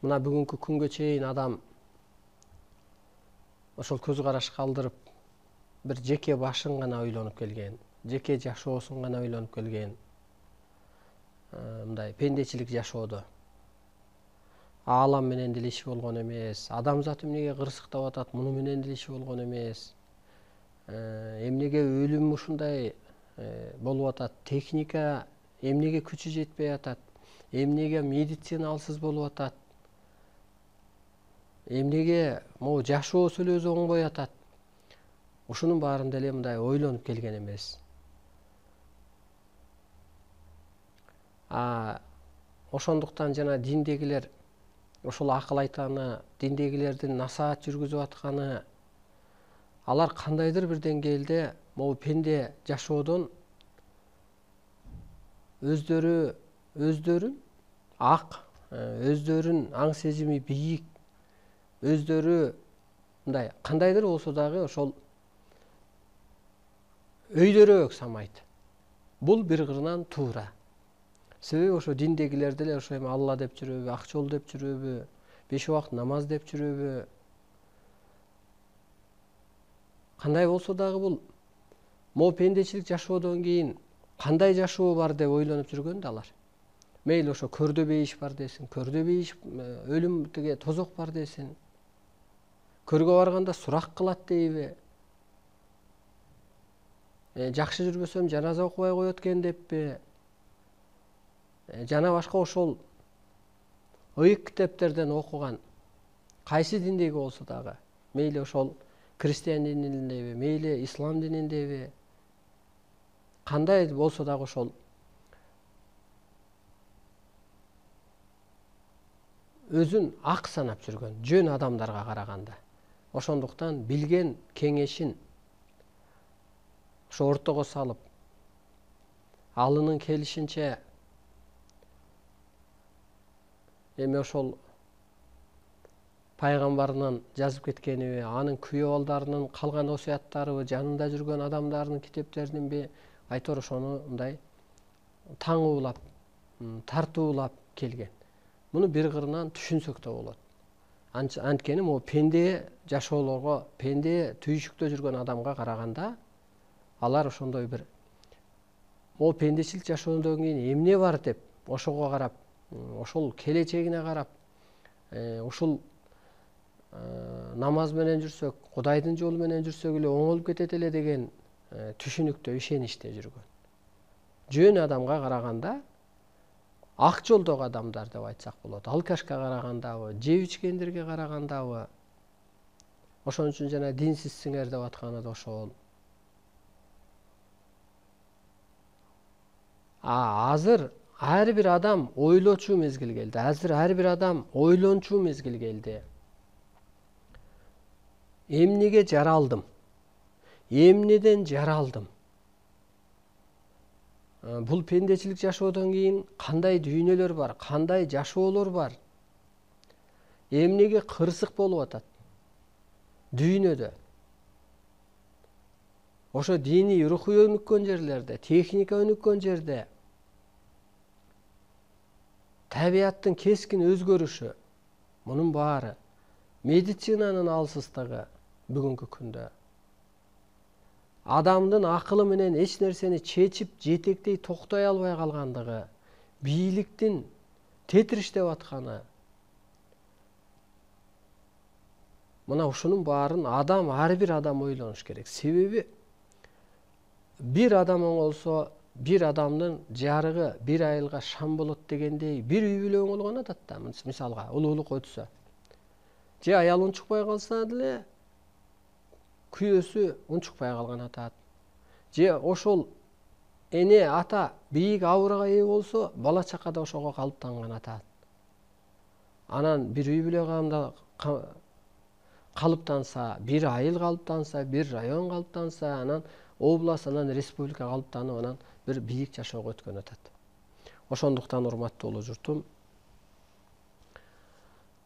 Мына бүгүнкү күнгө чейин адам ошол көз караш калдырып, бир жеке башын гана ойлонуп келген, жеке жашоосун гана ойлонуп келген, мындай пендечилик жашоодо. Аалам менен деле иши болгон эмес, адамзат эмнеге кырсыктап атат, муну менен деле иши болгон эмес. Эмнеге өлүм ушундай болуп атат, техника эмнеге күчү жетпей атат, эмнеге медицина алсыз болуп атат, эмнеге могу жашоо сүлөөсү оңбой атат. Ушунун баарын деле мындай ойлонуп келген эмес. Ошондуктан жана диндегилер ошол акыл айтканы, диндегилердин насаат жүргүзүп атканы, алар кандайдыр бир деңгээлде могу пенде жашоодон өздөрүн ак, өздөрүн аң сезими бийик, өздөрү мындай кандайдыр болсо дагы ошол өйдөрөөк санайт. Бул бир кырынан туура. Себеби ошо диндегилер деле ошо эми Алла деп жүрөбү, ак жол деп жүрөбү, 5 убакыт намаз деп жүрөбү. Кандай болсо дагы бул могу пендечилик жашоодон кийин кандай жашоо бар деп ойлонуп жүргөн да алар. Мейли ошо көрдө бейиш бар десин, көрдө бейиш өлүм тиге тозок бар десин. Көргө барганда сурак кылат дейби? Жакшы жүрбөсөм жаназа окубай коет экен деппи? Жана башка ошол ыйык китептерден окуган кайсы диндеги болсо дагы, мейли ошол христиан дининдеби, мейли ислам дининдеби, кандай болсо дагы ошол өзүн ак санап жүргөн жөн адамдарга караганда. Ошондуктан билген кеңешин ошо ортого салып, алынын келишинче эми ошол пайгамбарынын жазып кеткениби, анын күйөө балдарынын калган осуяттарыбы, жанында жүргөн адамдарынын китептерининби, айтор ошону мындай таңуулап, тартуулап келген. Муну бир кырынан түшүнсөк да болот. Анткени могу пенде жашоолорго, пенде түйшүктө жүргөн адамга караганда, алар ошондой бир могу пендечилик жашоодон кийин эмне бар деп, ошого карап, ошол келечегине карап, ушул намаз менен жүрсөк, Кудайдын жолу менен жүрсөк эле оңолуп кетет эле деген түшүнүктө, ишеничте жүргөн. Жөн адамга караганда, ак жолдогу адамдар деп айтсак болот, алкашка карагандабы, жеп ичкендерге карагандабы, ошон үчүн жана динсизсиңер деп атканы да ошол. Азыр ар бир адам ойлочу мезгил келди. Азыр ар бир адам ойлончу мезгил келди. Эмнеге жаралдым? Эмнеден жаралдым? Бул пендечилик жашоодон кийин кандай дүйнөлөр бар, кандай жашоолор бар? Эмнеге кырсык болуп атат дүйнөдө? Ошо диний руху өнүккөн жерлерде, техника өнүккөн жерде, табияттын кескин өзгөрүшү, мунун баары, медицинанын алсыздыгы бүгүнкү күндө, адамдын акылы менен эч нерсени чечип жетектей токтой албай калгандыгы, бийликтин тетириштеп атканы, мына ушунун баарын ар бир адам ойлонуш керек. Себеби бир адам оңолсо, бир адамдын жарыгы бир айылга шам болот дегендей, бир үй бүлө оңолгон атат да, мисалга улуулук өтсө. Же аял унчукпай калса деле күйөөсү унчукпай калган атат. Же ошол эне ата бийик абырга ээ болсо, бала чака да ошого калыптанган атат. Анан бир үй бүлө калыптанса, бир айыл калыптанса, бир район калыптанса, анан область, анан республика калыптанып, анан бир бийик жашоого өткөн атат. Ошондуктан урматтуу улуу журтум,